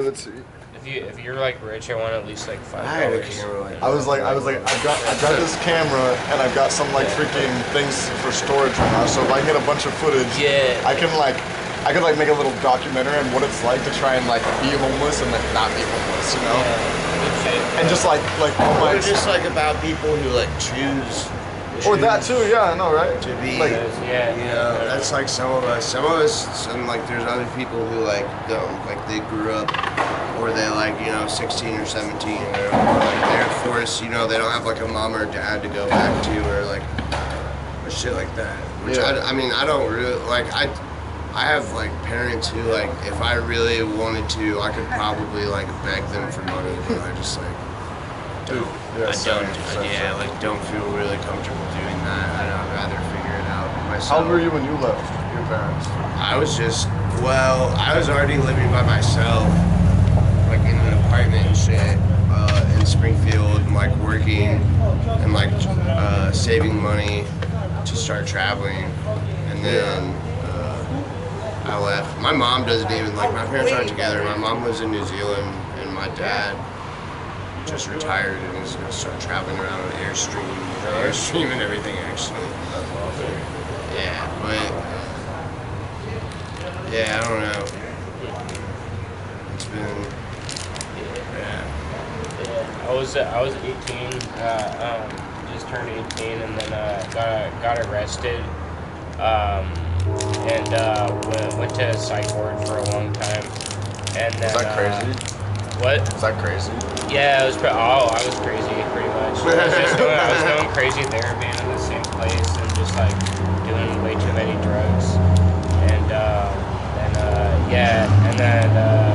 Let's see. If you're like rich, I want at least like $5. I've got this camera and I've got some like freaking things for storage right now. So if I get a bunch of footage, Yeah. I could like make a little documentary on what it's like to try and like be homeless and like not be homeless, you know? Yeah, good shit. And just like all my Or just like about people who like choose or that too, yeah, I know, right? to be, like, Yeah. you know, that's like some of us, and like there's other people who like don't, like they grew up, or they like, you know, 16 or 17, or like they're forced, you know, they don't have like a mom or dad to go back to, or like, or shit like that. Which Yeah. I mean, I don't really, like, I have like parents who like, if I really wanted to, I could probably like beg them for money, but I just like, don't. Don't feel really comfortable doing that. I'd rather figure it out myself. How old were you when you left your parents? I was already living by myself, like in an apartment and shit, in Springfield, and like working and like saving money to start traveling. And then I left. My mom doesn't even, like, my parents aren't together. My mom lives in New Zealand, and my dad just retired and is gonna start traveling around on Airstream and everything, actually. That's awesome. Yeah, but yeah, I don't know. It's been I was 18, just turned 18, and then got arrested, and went to psych ward for a long time, and then. Was that crazy? What? Was that crazy? Yeah, it was. I was crazy, pretty much. I was doing crazy therapy in the same place, and just like doing way too many drugs, and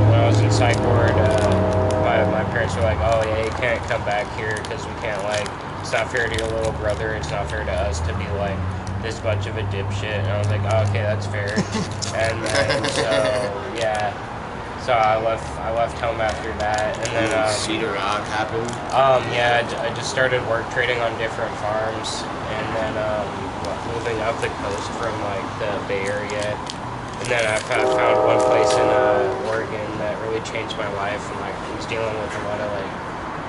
when I was in psych ward, my parents were like, "Oh yeah, you can't come back here because we can't, like, it's not fair to your little brother. It's not fair to us to be like this bunch of a dipshit." And I was like, "Oh, okay, that's fair." And then So I left home after that, and then Cedar Rock happened. I just started work trading on different farms, and then moving up the coast from like the Bay Area, and then I found one place in Oregon that really changed my life, and like I was dealing with a lot of like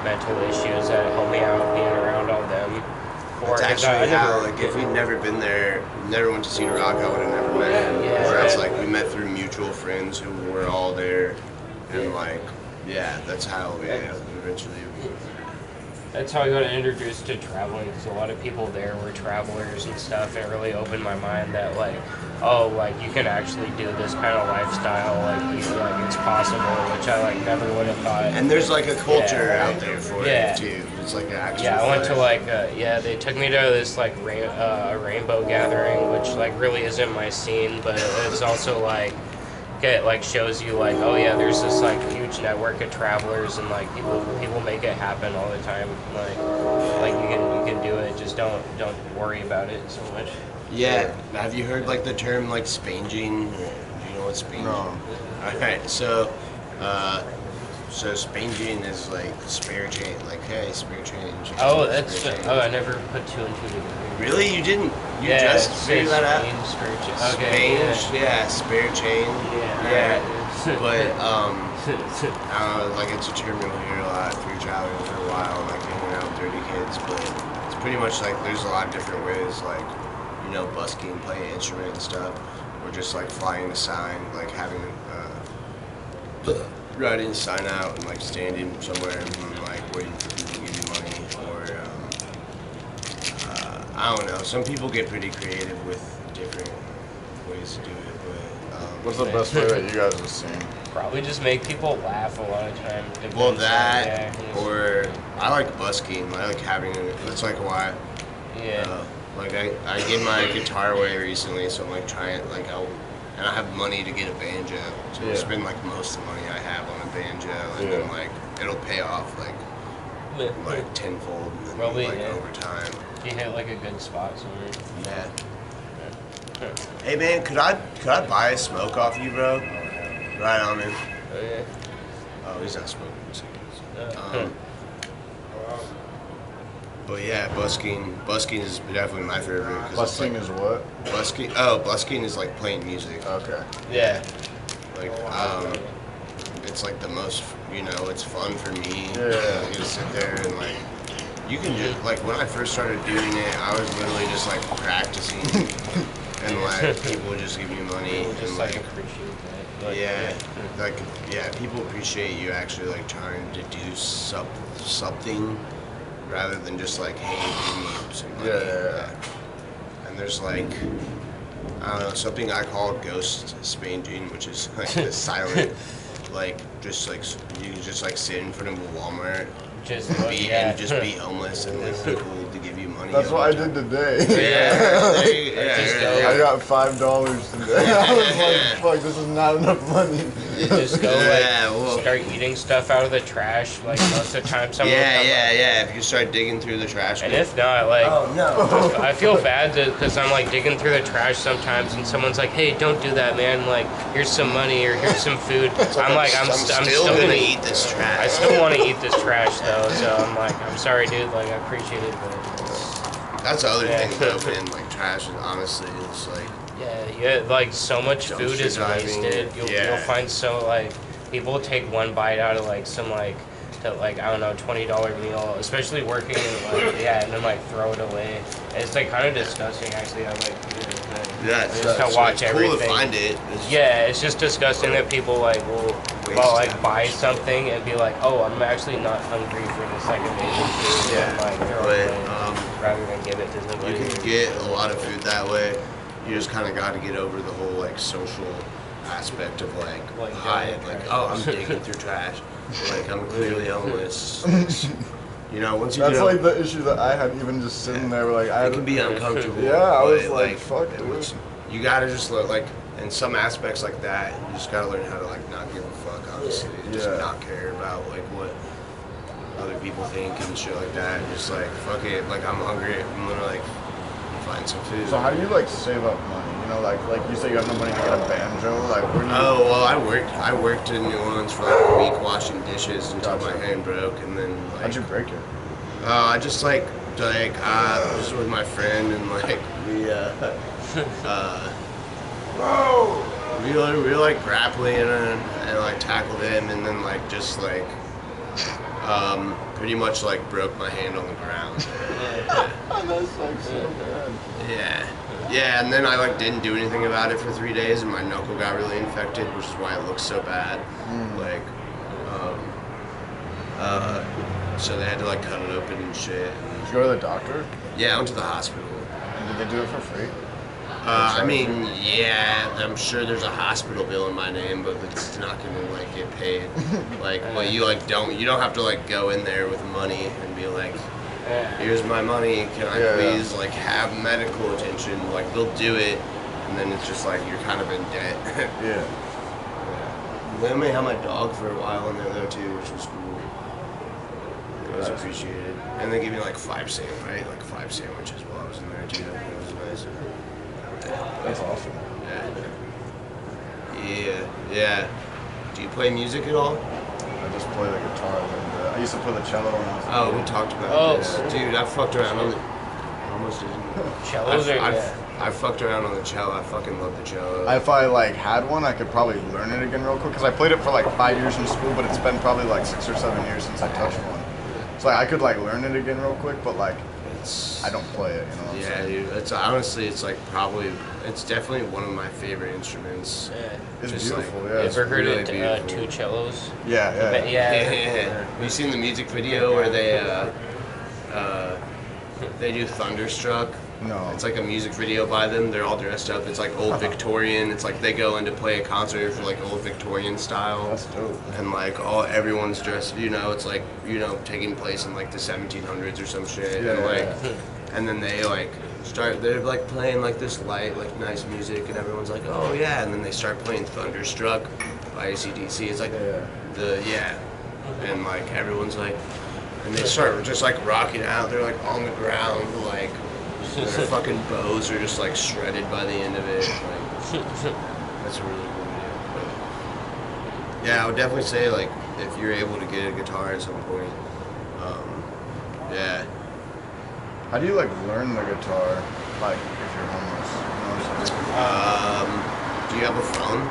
mental issues that helped me out being around all them. That's actually how, like, if we'd never been there, never went to Cedar Rock, I would have never met him. Yeah. Whereas, like, we met through mutual friends who were all there, and, like, yeah, that's how we eventually. That's how I got introduced to traveling, because a lot of people there were travelers and stuff, and it really opened my mind that, like, oh, like, you can actually do this kind of lifestyle, like it's possible, which I, like, never would have thought. And there's, like, a culture out there for it, too. It's, like, an actual I went to, like, they took me to this, like, rainbow gathering, which, like, really isn't my scene, but it's also, like, it like shows you like, oh yeah, there's this like huge network of travelers, and like people make it happen all the time. Like you can do it. Just don't worry about it so much. Yeah. Have you heard like the term like spanging? Do you know what spanging? No. All right. So spanging is like spare change. Like, hey, spare change. Oh, I never put two and two together. Really? You didn't? You just figured that out? Okay. Spare change. Yeah. But I don't know, like, it's a term you'll hear a lot if you're traveling for a while, like hanging out with dirty kids. But it's pretty much like there's a lot of different ways, like, you know, busking, playing an instrument and stuff, or just like flying a sign, like having writing a sign out and like standing somewhere and like waiting for people to give you money, or I don't know. Some people get pretty creative with different ways to do it, but What's the best way that you guys have seen? Probably just make people laugh a lot of times. well, that or I like busking. I like having it. That's like why. Like I gave my guitar away recently, so I'm like trying like and I have money to get a banjo, so I spend like most of the money I have on a banjo, and then like it'll pay off like tenfold, and then Probably, over time. You hit like a good spot somewhere. Yeah. Hey man, could I buy a smoke off you, bro? Right on, man. Oh yeah. Oh, he's not smoking cigarettes. But yeah, busking is definitely my favorite. Busking is what? Busking is like playing music. Okay. Yeah. Like it's like the most, you know, it's fun for me. Yeah. You just sit there and like, you can just, like when I first started doing it, I was literally just like practicing. And like, people would just give me money. People just and like appreciate that. Like, yeah, like, yeah, people appreciate you actually like trying to do something rather than just like, hey, give me some money. Yeah. And there's like, I don't know, something I call ghost spanging, which is like the silent, like, just like, you can just like sit in front of a Walmart just and just be homeless and like people to give you money. That's all what I the did time. today. Yeah. I got $5 today. I was like, fuck, this is not enough money. You just go Yeah, well- start eating stuff out of the trash. Like most of the time, someone will come up. Yeah. If you start digging through the trash. And if not, like, oh no. I feel bad because I'm like digging through the trash sometimes, and someone's like, "Hey, don't do that, man. Like, here's some money or here's some food." I'm like, I'm still gonna eat this trash. I still want to eat this trash though, so I'm like, I'm sorry, dude. Like, I appreciate it, but That's the other Yeah. thing though, man. Like trash is honestly, it's like. yeah, like so much food Dumpster is diving, wasted. You'll find so like people take one bite out of like some like I don't know $20 meal, especially working in like and then like throw it away. It's like kind of disgusting actually. I like Yeah, just to watch it's everything. cool to find it. It's Yeah, it's just disgusting that people like will like buy something and be like, oh, I'm actually not hungry for this like amazing food. Yeah, and, like throw but, it away rather than give it to somebody. You can get a lot of food that way. You just kind of got to get over the whole like social aspect of like hide, like oh I'm digging through trash, like I'm clearly homeless. You know, once you That's get like the issue that I had even just sitting there. Like I it had, can be uncomfortable. Yeah, I was but, like, fuck, it dude. was- you gotta just like in some aspects like that, you just gotta learn how to like not give a fuck. Obviously, just Yeah. not care about like what other people think and shit like that. Just like fuck it, like I'm hungry. I'm gonna like find some food. So how do you like save up money? You know, like you say you have no money to get a banjo. Like where do you? Oh well, I worked in New Orleans for like a week washing dishes until Gotcha. my hand broke, and then like How'd you break it? I just was with my friend and like we were like grappling and like tackled him and then like just like pretty much like broke my hand on the ground. That's like so bad. Yeah, and then I like didn't do anything about it for 3 days, and my knuckle got really infected, which is why it looks so bad. Like, so they had to like cut it open and shit. Did you go to the doctor? Yeah, I went to the hospital. And did they do it for free? I mean, yeah, I'm sure there's a hospital bill in my name, but it's not gonna like get paid. Like, well, you don't have to like go in there with money and be like, here's my money, can I please like have medical attention? Like they'll do it, and then it's just like you're kind of in debt. Yeah. They let me have my dog for a while in there though too, which was cool. It was appreciated, and they gave me like 5 sandwiches while I was in there too. It was nice. That's awesome. Yeah. Do you play music at all? I just play the guitar. And, I used to play the cello when I was. Oh, we talked about this. Dude, I fucked around on the. I almost didn't. Cellos I fucked around on the cello. I fucking love the cello. If I like had one, I could probably learn it again real quick because I played it for like 5 years in school, but it's been probably like 6 or 7 years since I touched one. So like I could like learn it again real quick, but like I don't play it. You know what I'm Yeah, saying? dude. It's honestly, it's like probably, it's definitely one of my favorite instruments. It's Just beautiful. like- yeah. You It's ever heard really of beautiful. two cellos? Yeah. But Yeah. Have you seen the music video where they do Thunderstruck? No. It's like a music video by them. They're all dressed up. It's like old Victorian. It's like they go in to play a concert for like old Victorian style. That's dope. And like everyone's dressed, it's like, taking place in like the 1700s or some shit. Yeah, and like, yeah. and then they like they're like playing like this light, like nice music, and everyone's like, oh yeah. And then they start playing Thunderstruck by AC/DC. It's like and like everyone's like, and they start just like rocking out. They're like on the ground, like their fucking bows are just like shredded by the end of it. Like, that's a really cool video. But, yeah, I would definitely say like if you're able to get a guitar at some point, yeah. How do you like learn the guitar? Like if you're homeless, you know what I'm saying? Do you have a phone?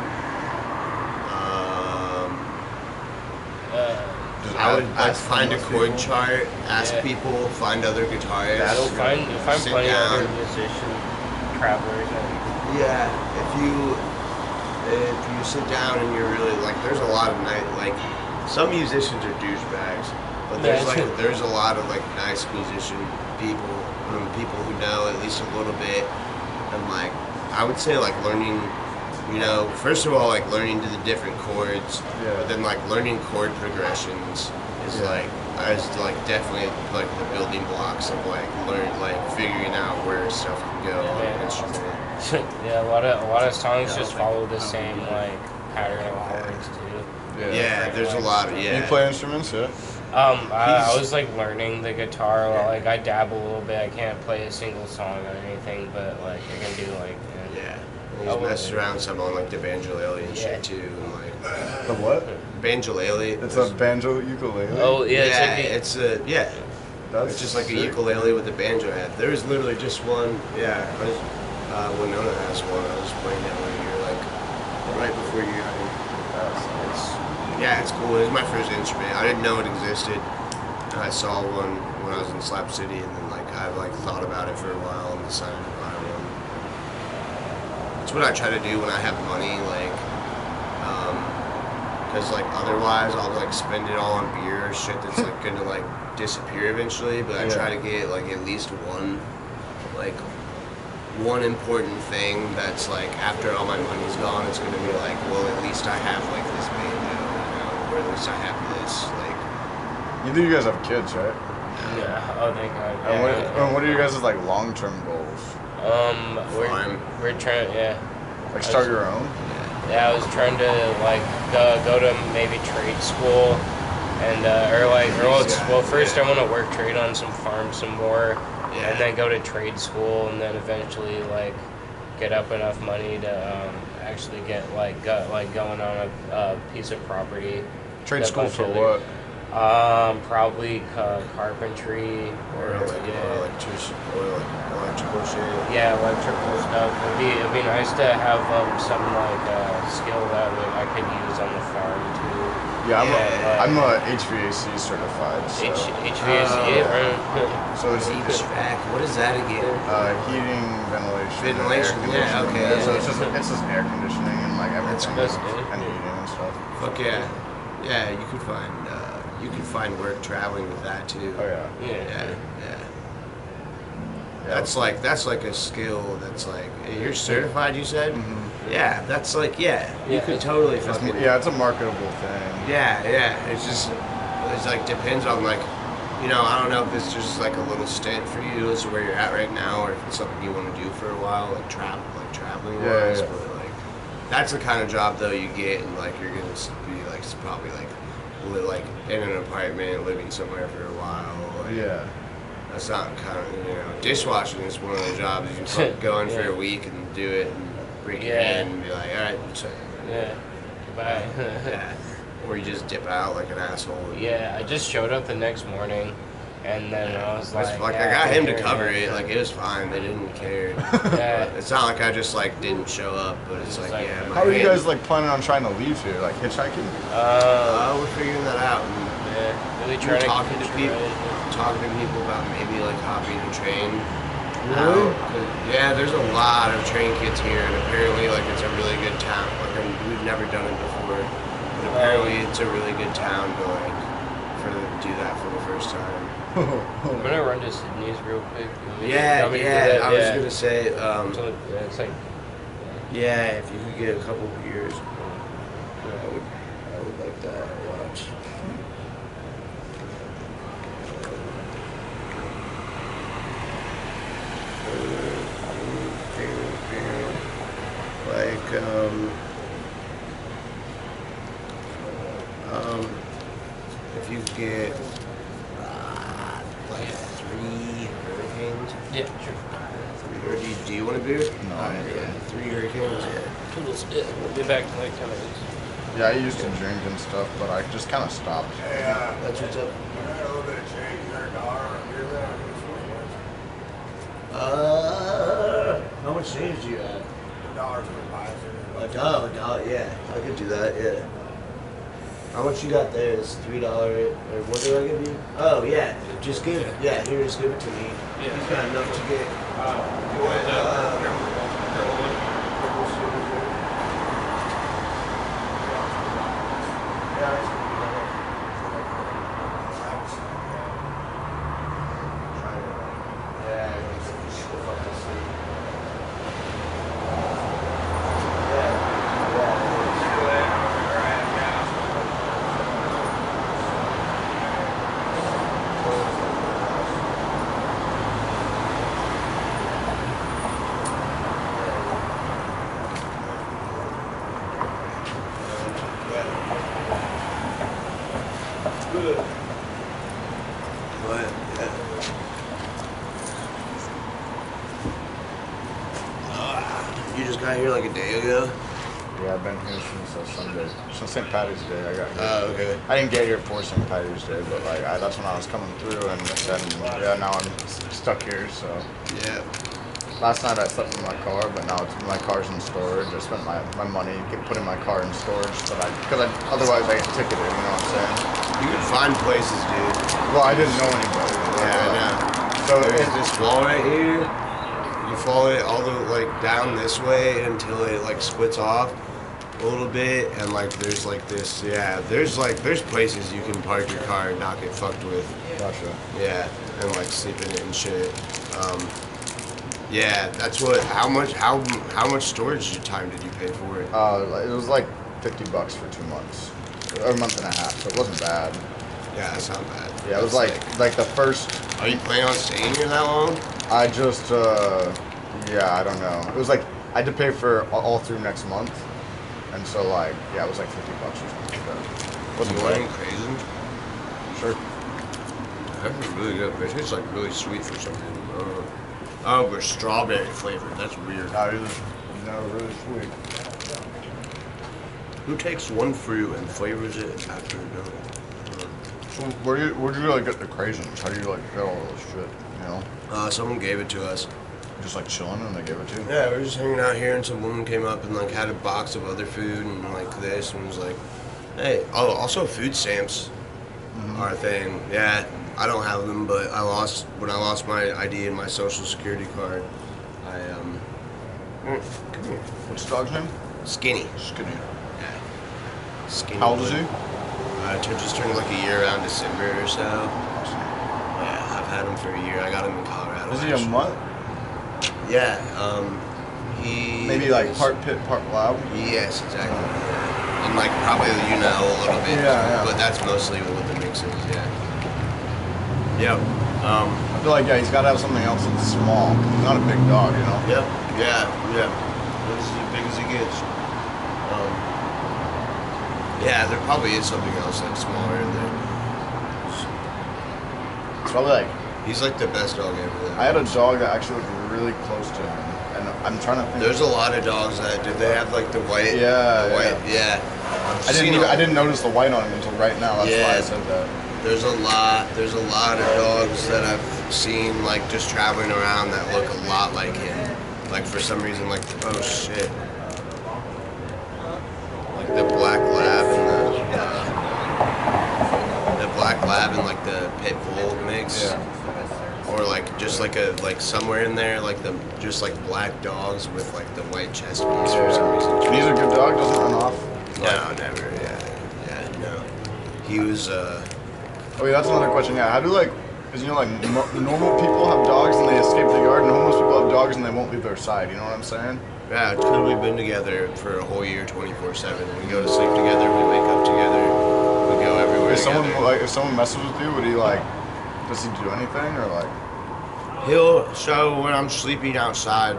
Just I would like ask find a them chord people. chart, ask Yeah. people, find other guitarists. You'll find sit plenty of down. other musician travelers. Yeah, if you sit down and you're really like, there's a lot of like some musicians are douchebags, but there's a lot of like nice musician people, people who know at least a little bit, and like I would say like learning, first of all like learning to the different chords, but then like learning chord progressions is like definitely like the building blocks of like figuring out where stuff can go on an instrument. Yeah, a lot of songs just follow the same like pattern of chords too. Yeah, there's a lot of You play instruments, yeah? I was like learning the guitar. Like I dabble a little bit. I can't play a single song or anything, but like I can do like. He's messed around some on like the banjolele and shit too, and like The what? banjolele. It's a banjo ukulele. Oh yeah, it's just like a ukulele with a banjo head. There was literally just one. Yeah, Winona has one. I was playing that one year, like right before you got here. It's cool. It was my first instrument. I didn't know it existed. I saw one when I was in Slap City, and then like I like thought about it for a while and decided to buy one. It's what I try to do when I have money, like, because like otherwise I'll like spend it all on beer or shit that's like gonna like disappear eventually. But I try to get like at least one important thing that's like after all my money's gone, it's gonna be like, well, at least I have like this banjo, or at least I have this like. Either you guys have kids, right? Yeah. Oh, thank God. And what are you guys' like long-term goals? We're trying. Yeah. Like start your own? Yeah, I was trying to like go to maybe trade school, and first I want to work trade on some farms some more, and then go to trade school, and then eventually like get up enough money to actually get going on a piece of property. Trade school for what? Probably carpentry or electrical shit. Yeah, electrical stuff. It'd be nice to have some like skill that I could use on the farm too. Yeah, I'm a HVAC certified. So. HVAC, right? So it's HVAC. What is that again? Heating, ventilation. Ventilation. Yeah, okay. So it's just air conditioning and like everything. That's good. And heating and stuff. Fuck yeah. Yeah, you could find work traveling with that too. Oh yeah. Yeah. That's like a skill that's like you're certified. You said. Mm-hmm. Yeah, that's like you could totally fucking. It's a marketable thing. Yeah. It's like depends on like, I don't know if it's just like a little stint for you as to where you're at right now, or if it's something you want to do for a while, like traveling wise. Yeah. But like, that's the kind of job though you get, and like you're gonna be like probably like in an apartment, living somewhere for a while. Like, that's not kind of, dishwashing is one of the jobs you can go in for a week and do it and bring it in and be like, all right, so, goodbye. Or you just dip out like an asshole. Yeah, I just showed up the next morning, and then I was like, I got him to cover it. Like it was fine. They didn't care. It's not like I just like didn't show up, but it's like How are you guys like planning on trying to leave here? Like hitchhiking? We're figuring that out. And really trying talking to people about maybe like hopping a train. Really? Yeah, there's a lot of train kids here, and apparently like it's a really good town. Like we've never done it before, but apparently it's a really good town to do that for the first time. I'm gonna run to Sydney's real quick. I was gonna say, it's like, if you could get a couple beers, I would like that a lot. If you get like 3 hurricanes. Yeah, sure. Or do you want a beer? No. 3 hurricanes. Toodles. We'll be back in like 10 minutes. Yeah, I used to drink and stuff, but I just kind of stopped. That's what's up. How much change do you have? $1.25. $1, yeah. I could do that, yeah. How much you got there is $3. Or what did I give you? Oh yeah, just give. Yeah, here, just give it to me. He's got enough to get. Good. But, you just got here like a day ago? Yeah, I've been here since Sunday. Since St. Patty's Day, I got here. Oh, okay. I didn't get here for St. Patty's Day, but like that's when I was coming through, and yeah, now I'm stuck here. So Yeah. last night I slept in my car, but now my car's in storage. I spent my money putting my car in storage, because otherwise I get ticketed. You know what I'm saying? You can find places, dude. Well, I didn't know anybody. Yeah, I know. So There's this wall right here. You follow it all the like down this way until it like splits off a little bit, and like there's like this. Yeah, there's places you can park your car and not get fucked with. Gotcha. Yeah, and like sleep in it and shit. Yeah, that's what. How much storage time did you pay for it? It was like $50 for 2 months, or a month and a half. So it wasn't bad. Yeah, that's not bad. Yeah, it was like the first. Are you planning on staying here that long? I just yeah, I don't know. It was like I had to pay for all through next month, and so like yeah, it was like $50 or something like that. Wasn't You bad. want crazy? Sure. That's really good. It tastes like really sweet for some reason. Oh, but strawberry flavored. That's weird. No, it was really sweet. Who takes one fruit and flavors it after another? So where do you like get the craisins? How do you like get all this shit? You know, Someone gave it to us. just like chilling and they gave it to you. Yeah, we were just hanging out here, and some woman came up and like had a box of other food and like this, and was like, "Hey, oh, also food stamps are a thing." Yeah, I don't have them, but when I lost my ID and my social security card. Come here, What's the dog's name? Skinny. Skinny. Yeah, Skinny. How old is he? Just turned like a year around December or so. Yeah, I've had him for a year. I got him in Colorado. Is he a actually. mutt? Yeah, he Maybe like is- part pit, part lab. Yes, exactly. Yeah. And like probably a little bit. Yeah. But that's mostly what the mix is. Yeah. Yep. I feel like yeah, he's got to have something else that's small. He's not a big dog, you know. Yep. Yeah. This is as big as he gets. Yeah, there probably is something else that's smaller in there. It's probably like He's like the best dog ever. I had a dog that actually was really close to him, and I'm trying to think. There's a lot of dogs that do. They have like the white. Yeah, The white. Yeah. I didn't notice the white on him until right now. That's why I said that. There's a lot of dogs that I've seen like just traveling around that look a lot like him. Like for some reason, like oh shit, like the black lab and like the pit bull mix, Yeah. or like just like somewhere in there like the just like black dogs with like the white chest piece for some reason. He's a good dog. Doesn't run off. No, never. Yeah, no. He was. Oh yeah, that's another question. Yeah, how do like, because you know like normal people have dogs and they escape the yard, and homeless people have dogs and they won't leave their side. You know what I'm saying? Yeah, it's because we've been together for a whole year, 24/7. We go to sleep together, we wake up together, we go everywhere together. If someone messes with you, would he like? Does he do anything or like? So when I'm sleeping outside,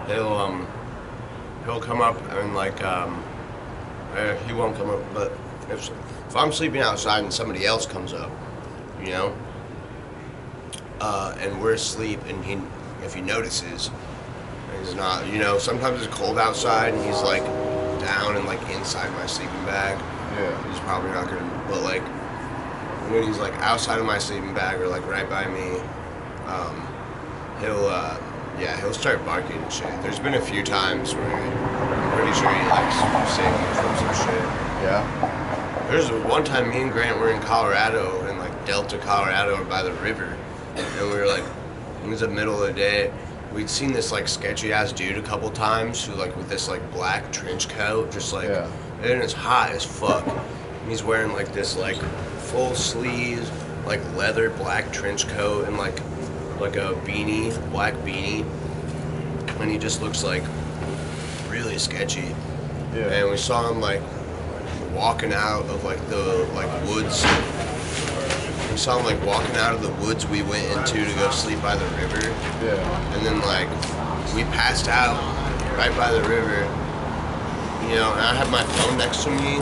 he'll come up and like he won't come up, but if I'm sleeping outside and somebody else comes up, you know, and we're asleep, and if he notices, he's not, you know, sometimes it's cold outside and he's like down and like inside my sleeping bag. Yeah. He's probably not gonna, but like when he's like outside of my sleeping bag or like right by me, he'll start barking and shit. There's been a few times where I'm pretty sure he likes saving me from some shit. Yeah. There's one time me and Grant were in Colorado, in like Delta, Colorado, by the river, and we were like, it was the middle of the day. We'd seen this like sketchy ass dude a couple times who like with this like black trench coat, just like, Yeah. and it's hot as fuck. And he's wearing like this like full sleeves, like leather black trench coat and like a beanie, black beanie, and he just looks like really sketchy. Yeah. And we saw him like walking out of like the like woods. We saw him like walking out of the woods we went into to go sleep by the river. Yeah. And then like we passed out right by the river. You know, and I had my phone next to me